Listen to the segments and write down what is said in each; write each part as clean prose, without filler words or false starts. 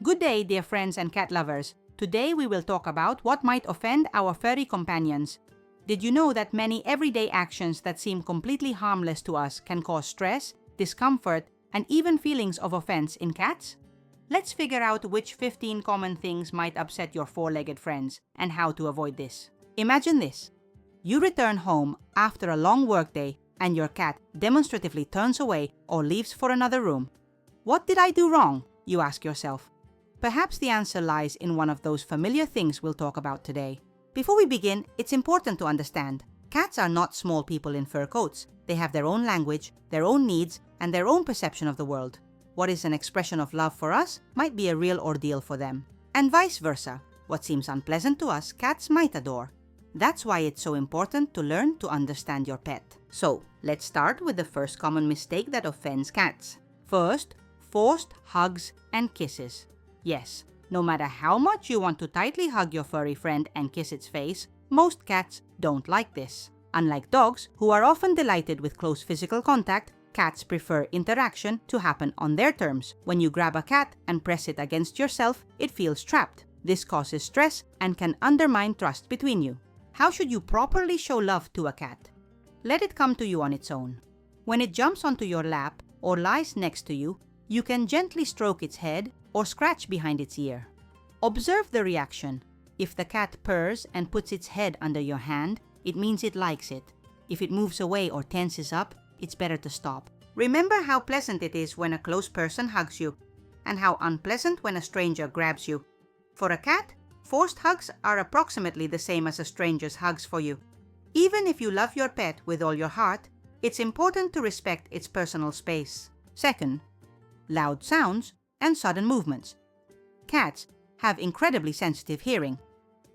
Good day, dear friends and cat lovers. Today we will talk about what might offend our furry companions. Did you know that many everyday actions that seem completely harmless to us can cause stress, discomfort, and even feelings of offense in cats? Let's figure out which 15 common things might upset your four-legged friends and how to avoid this. Imagine this. You return home after a long workday and your cat demonstratively turns away or leaves for another room. What did I do wrong? You ask yourself. Perhaps the answer lies in one of those familiar things we'll talk about today. Before we begin, it's important to understand, cats are not small people in fur coats. They have their own language, their own needs, and their own perception of the world. What is an expression of love for us might be a real ordeal for them. And vice versa. What seems unpleasant to us, cats might adore. That's why it's so important to learn to understand your pet. So, let's start with the first common mistake that offends cats. First, forced hugs and kisses. Yes, no matter how much you want to tightly hug your furry friend and kiss its face, most cats don't like this. Unlike dogs, who are often delighted with close physical contact, cats prefer interaction to happen on their terms. When you grab a cat and press it against yourself, it feels trapped. This causes stress and can undermine trust between you. How should you properly show love to a cat? Let it come to you on its own. When it jumps onto your lap or lies next to you, you can gently stroke its head or scratch behind its ear. Observe the reaction. If the cat purrs and puts its head under your hand, it means it likes it. If it moves away or tenses up, it's better to stop. Remember how pleasant it is when a close person hugs you, and how unpleasant when a stranger grabs you. For a cat, forced hugs are approximately the same as a stranger's hugs for you. Even if you love your pet with all your heart, it's important to respect its personal space. Second, loud sounds and sudden movements. Cats have incredibly sensitive hearing.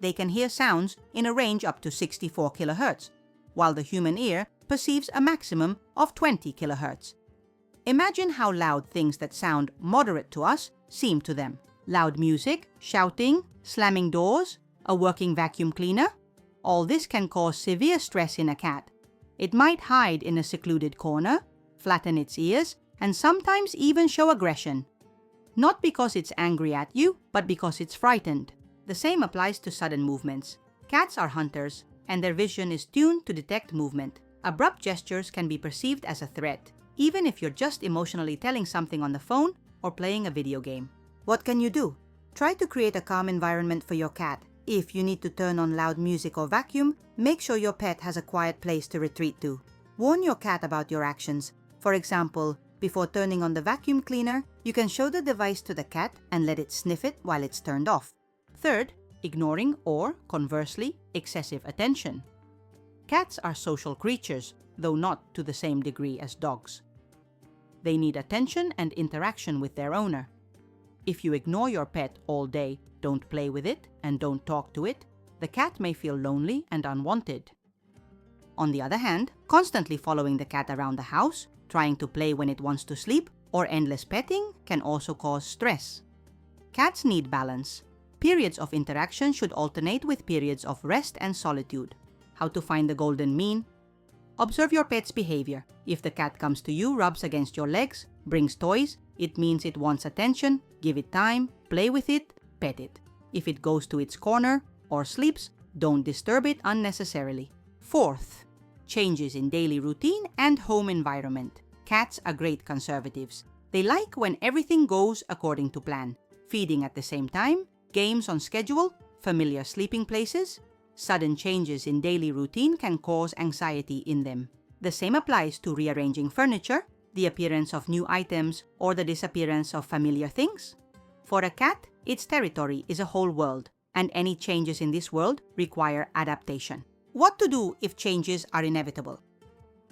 They can hear sounds in a range up to 64 kHz, while the human ear perceives a maximum of 20 kHz. Imagine how loud things that sound moderate to us seem to them. Loud music, shouting, slamming doors, a working vacuum cleaner. All this can cause severe stress in a cat. It might hide in a secluded corner, flatten its ears, and sometimes even show aggression. Not because it's angry at you, but because it's frightened. The same applies to sudden movements. Cats are hunters, and their vision is tuned to detect movement. Abrupt gestures can be perceived as a threat, even if you're just emotionally telling something on the phone or playing a video game. What can you do? Try to create a calm environment for your cat. If you need to turn on loud music or vacuum, make sure your pet has a quiet place to retreat to. Warn your cat about your actions. For example, before turning on the vacuum cleaner, you can show the device to the cat and let it sniff it while it's turned off. Third, ignoring or, conversely, excessive attention. Cats are social creatures, though not to the same degree as dogs. They need attention and interaction with their owner. If you ignore your pet all day, don't play with it, and don't talk to it, the cat may feel lonely and unwanted. On the other hand, constantly following the cat around the house, trying to play when it wants to sleep, or endless petting can also cause stress. Cats need balance. Periods of interaction should alternate with periods of rest and solitude. How to find the golden mean? Observe your pet's behavior. If the cat comes to you, rubs against your legs, brings toys, it means it wants attention, give it time, play with it, pet it. If it goes to its corner or sleeps, don't disturb it unnecessarily. Fourth, changes in daily routine and home environment. Cats are great conservatives. They like when everything goes according to plan. Feeding at the same time, games on schedule, familiar sleeping places. Sudden changes in daily routine can cause anxiety in them. The same applies to rearranging furniture, the appearance of new items, or the disappearance of familiar things. For a cat, its territory is a whole world, and any changes in this world require adaptation. What to do if changes are inevitable?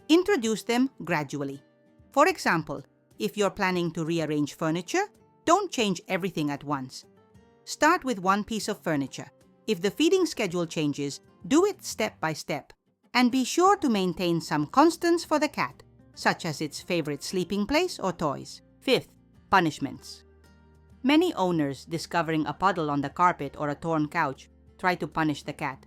Introduce them gradually. For example, if you're planning to rearrange furniture, don't change everything at once. Start with one piece of furniture. If the feeding schedule changes, do it step by step. And be sure to maintain some constants for the cat, such as its favorite sleeping place or toys. Fifth, punishments. Many owners, discovering a puddle on the carpet or a torn couch, try to punish the cat.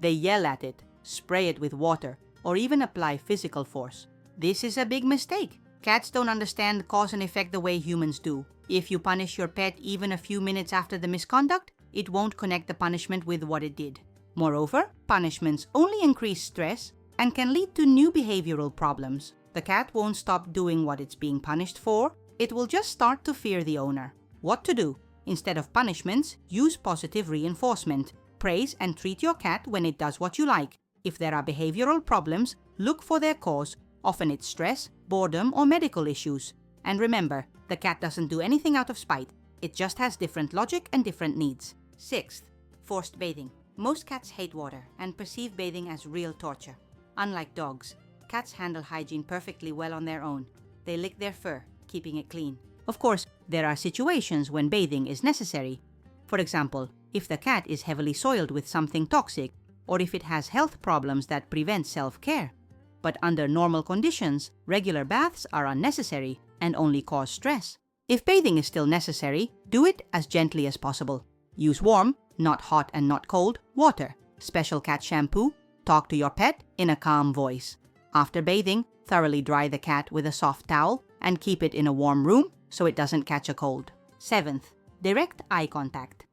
They yell at it, spray it with water, or even apply physical force. This is a big mistake. Cats don't understand cause and effect the way humans do. If you punish your pet even a few minutes after the misconduct, it won't connect the punishment with what it did. Moreover, punishments only increase stress and can lead to new behavioral problems. The cat won't stop doing what it's being punished for. It will just start to fear the owner. What to do? Instead of punishments, use positive reinforcement. Praise and treat your cat when it does what you like. If there are behavioral problems, look for their cause. Often it's stress, boredom, or medical issues. And remember, the cat doesn't do anything out of spite. It just has different logic and different needs. Sixth, forced bathing. Most cats hate water and perceive bathing as real torture. Unlike dogs, cats handle hygiene perfectly well on their own. They lick their fur, keeping it clean. Of course, there are situations when bathing is necessary. For example, if the cat is heavily soiled with something toxic, or if it has health problems that prevent self-care. But under normal conditions, regular baths are unnecessary and only cause stress. If bathing is still necessary, do it as gently as possible. Use warm, not hot and not cold, water, special cat shampoo. Talk to your pet in a calm voice. After bathing, thoroughly dry the cat with a soft towel and keep it in a warm room so it doesn't catch a cold. Seventh, direct eye contact.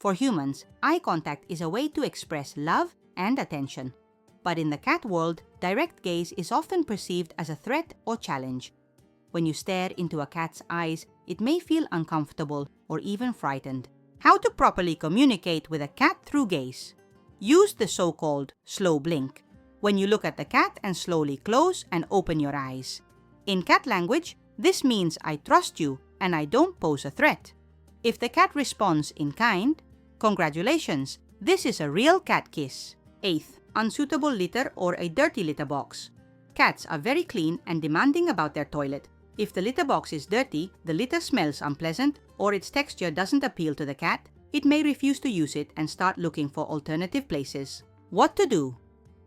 For humans, eye contact is a way to express love and attention. But in the cat world, direct gaze is often perceived as a threat or challenge. When you stare into a cat's eyes, it may feel uncomfortable or even frightened. How to properly communicate with a cat through gaze? Use the so-called slow blink, when you look at the cat and slowly close and open your eyes. In cat language, this means I trust you and I don't pose a threat. If the cat responds in kind, congratulations, this is a real cat kiss. Eighth, unsuitable litter or a dirty litter box. Cats are very clean and demanding about their toilet. If the litter box is dirty, the litter smells unpleasant, or its texture doesn't appeal to the cat, it may refuse to use it and start looking for alternative places. What to do?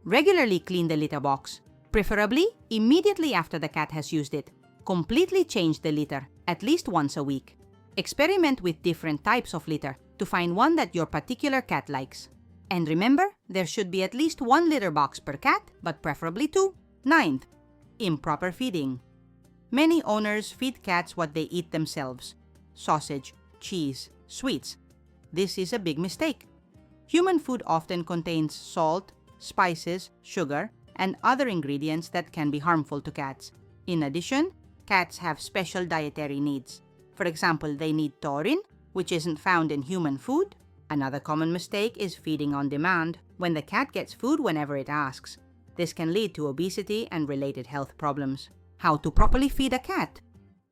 Regularly clean the litter box, preferably immediately after the cat has used it. Completely change the litter at least once a week. Experiment with different types of litter to find one that your particular cat likes. And remember, there should be at least one litter box per cat, but preferably two. Ninth, improper feeding. Many owners feed cats what they eat themselves: sausage, cheese, sweets. This is a big mistake. Human food often contains salt, spices, sugar, and other ingredients that can be harmful to cats. In addition, cats have special dietary needs. For example, they need taurine, which isn't found in human food. Another common mistake is feeding on demand, when the cat gets food whenever it asks. This can lead to obesity and related health problems. How to properly feed a cat?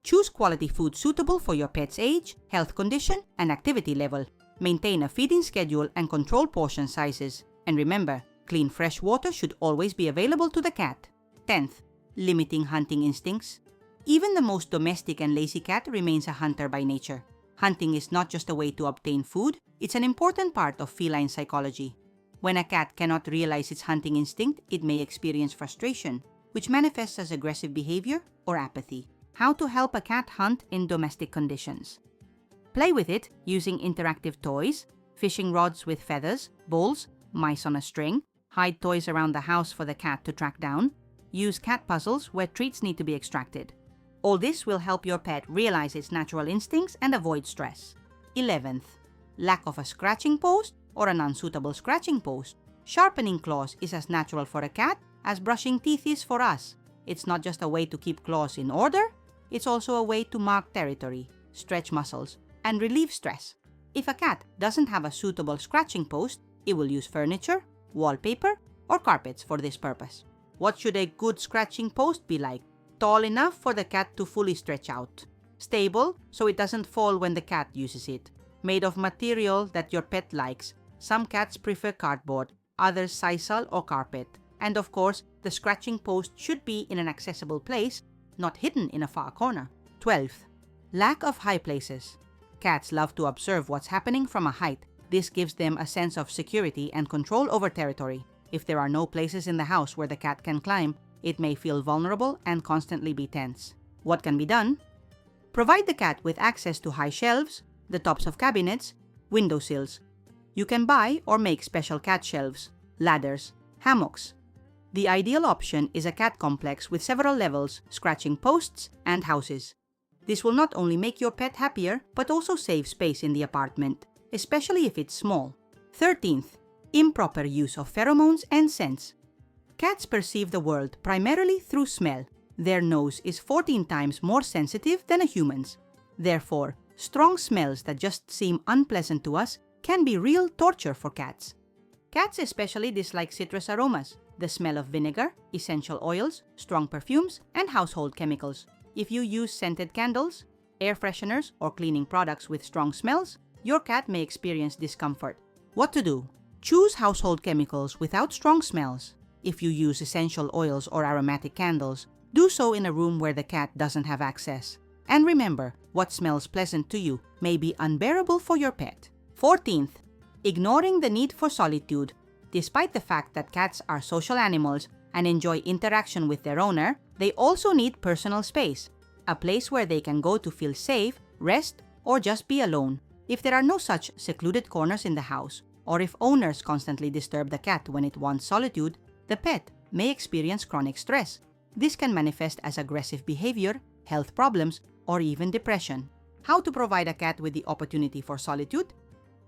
Choose quality food suitable for your pet's age, health condition, and activity level. Maintain a feeding schedule and control portion sizes. And remember, clean fresh water should always be available to the cat. 10th, limiting hunting instincts. Even the most domestic and lazy cat remains a hunter by nature. Hunting is not just a way to obtain food, it's an important part of feline psychology. When a cat cannot realize its hunting instinct, it may experience frustration, which manifests as aggressive behavior or apathy. How to help a cat hunt in domestic conditions? Play with it using interactive toys, fishing rods with feathers, bowls, mice on a string, hide toys around the house for the cat to track down, use cat puzzles where treats need to be extracted. All this will help your pet realize its natural instincts and avoid stress. 11th, lack of a scratching post or an unsuitable scratching post. Sharpening claws is as natural for a cat as brushing teeth is for us. It's not just a way to keep claws in order, it's also a way to mark territory, stretch muscles, and relieve stress. If a cat doesn't have a suitable scratching post, it will use furniture, wallpaper, or carpets for this purpose. What should a good scratching post be like? Tall enough for the cat to fully stretch out. Stable, so it doesn't fall when the cat uses it. Made of material that your pet likes. Some cats prefer cardboard, others sisal or carpet. And of course, the scratching post should be in an accessible place, not hidden in a far corner. 12th, lack of high places. Cats love to observe what's happening from a height. This gives them a sense of security and control over territory. If there are no places in the house where the cat can climb, it may feel vulnerable and constantly be tense. What can be done? Provide the cat with access to high shelves, the tops of cabinets, windowsills. You can buy or make special cat shelves, ladders, hammocks. The ideal option is a cat complex with several levels, scratching posts, and houses. This will not only make your pet happier, but also save space in the apartment, especially if it's small. 13th, improper use of pheromones and scents. Cats perceive the world primarily through smell. Their nose is 14 times more sensitive than a human's. Therefore, strong smells that just seem unpleasant to us can be real torture for cats. Cats especially dislike citrus aromas, the smell of vinegar, essential oils, strong perfumes, and household chemicals. If you use scented candles, air fresheners, or cleaning products with strong smells, your cat may experience discomfort. What to do? Choose household chemicals without strong smells. If you use essential oils or aromatic candles, do so in a room where the cat doesn't have access. And remember, what smells pleasant to you may be unbearable for your pet. 14th, ignoring the need for solitude. Despite the fact that cats are social animals and enjoy interaction with their owner, they also need personal space, a place where they can go to feel safe, rest, or just be alone. If there are no such secluded corners in the house, or if owners constantly disturb the cat when it wants solitude, the pet may experience chronic stress. This can manifest as aggressive behavior, health problems, or even depression. How to provide a cat with the opportunity for solitude?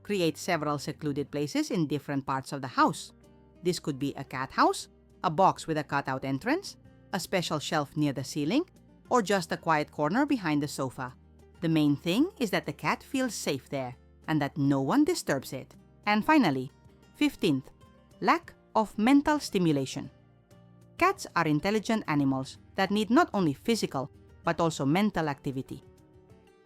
Create several secluded places in different parts of the house. This could be a cat house, a box with a cutout entrance, a special shelf near the ceiling, or just a quiet corner behind the sofa. The main thing is that the cat feels safe there and that no one disturbs it. And finally, 15th, lack of mental stimulation. Cats are intelligent animals that need not only physical but also mental activity.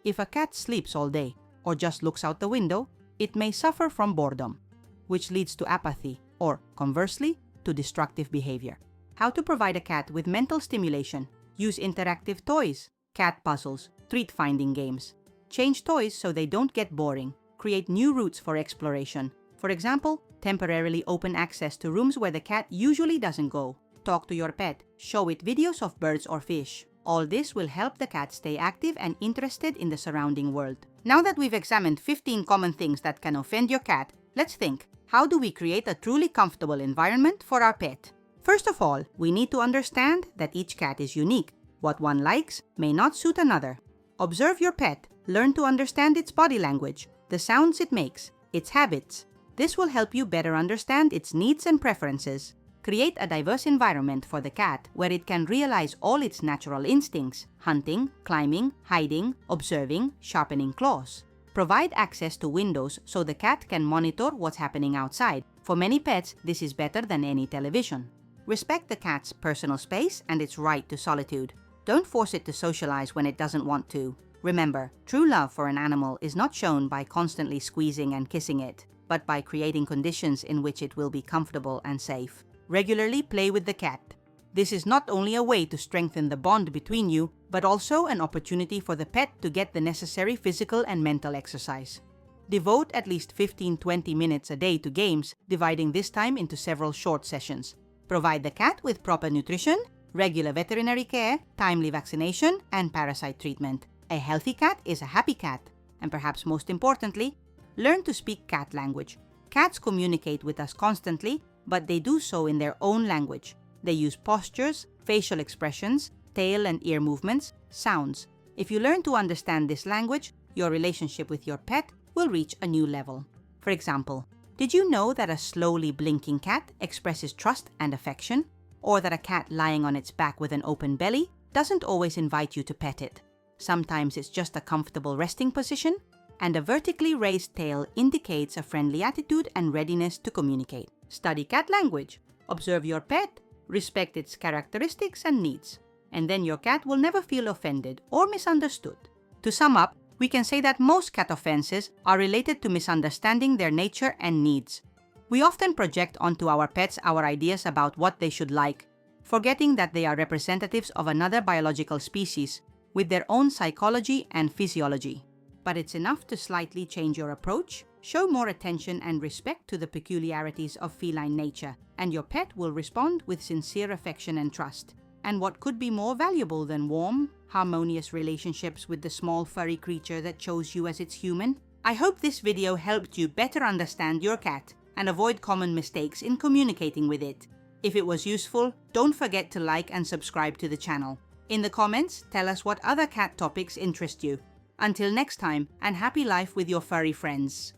If a cat sleeps all day or just looks out the window, it may suffer from boredom, which leads to apathy or, conversely, to destructive behavior. How to provide a cat with mental stimulation? Use interactive toys, cat puzzles, treat-finding games. Change toys so they don't get boring. Create new routes for exploration. For example, temporarily open access to rooms where the cat usually doesn't go. Talk to your pet. Show it videos of birds or fish. All this will help the cat stay active and interested in the surrounding world. Now that we've examined 15 common things that can offend your cat, let's think, how do we create a truly comfortable environment for our pet? First of all, we need to understand that each cat is unique. What one likes may not suit another. Observe your pet. Learn to understand its body language, the sounds it makes, its habits. This will help you better understand its needs and preferences. Create a diverse environment for the cat where it can realize all its natural instincts: hunting, climbing, hiding, observing, sharpening claws. Provide access to windows so the cat can monitor what's happening outside. For many pets, this is better than any television. Respect the cat's personal space and its right to solitude. Don't force it to socialize when it doesn't want to. Remember, true love for an animal is not shown by constantly squeezing and kissing it, but by creating conditions in which it will be comfortable and safe. Regularly play with the cat. This is not only a way to strengthen the bond between you, but also an opportunity for the pet to get the necessary physical and mental exercise. Devote at least 15-20 minutes a day to games, dividing this time into several short sessions. Provide the cat with proper nutrition, regular veterinary care, timely vaccination, and parasite treatment. A healthy cat is a happy cat. And perhaps most importantly, learn to speak cat language. Cats communicate with us constantly, but they do so in their own language. They use postures, facial expressions, tail and ear movements, sounds. If you learn to understand this language, your relationship with your pet will reach a new level. For example, did you know that a slowly blinking cat expresses trust and affection? Or that a cat lying on its back with an open belly doesn't always invite you to pet it? Sometimes it's just a comfortable resting position, and a vertically raised tail indicates a friendly attitude and readiness to communicate. Study cat language, observe your pet, respect its characteristics and needs, and then your cat will never feel offended or misunderstood. To sum up, we can say that most cat offenses are related to misunderstanding their nature and needs. We often project onto our pets our ideas about what they should like, forgetting that they are representatives of another biological species with their own psychology and physiology. But it's enough to slightly change your approach, show more attention and respect to the peculiarities of feline nature, and your pet will respond with sincere affection and trust. And what could be more valuable than warm, harmonious relationships with the small furry creature that chose you as its human? I hope this video helped you better understand your cat and avoid common mistakes in communicating with it. If it was useful, don't forget to like and subscribe to the channel. In the comments, tell us what other cat topics interest you. Until next time, and happy life with your furry friends.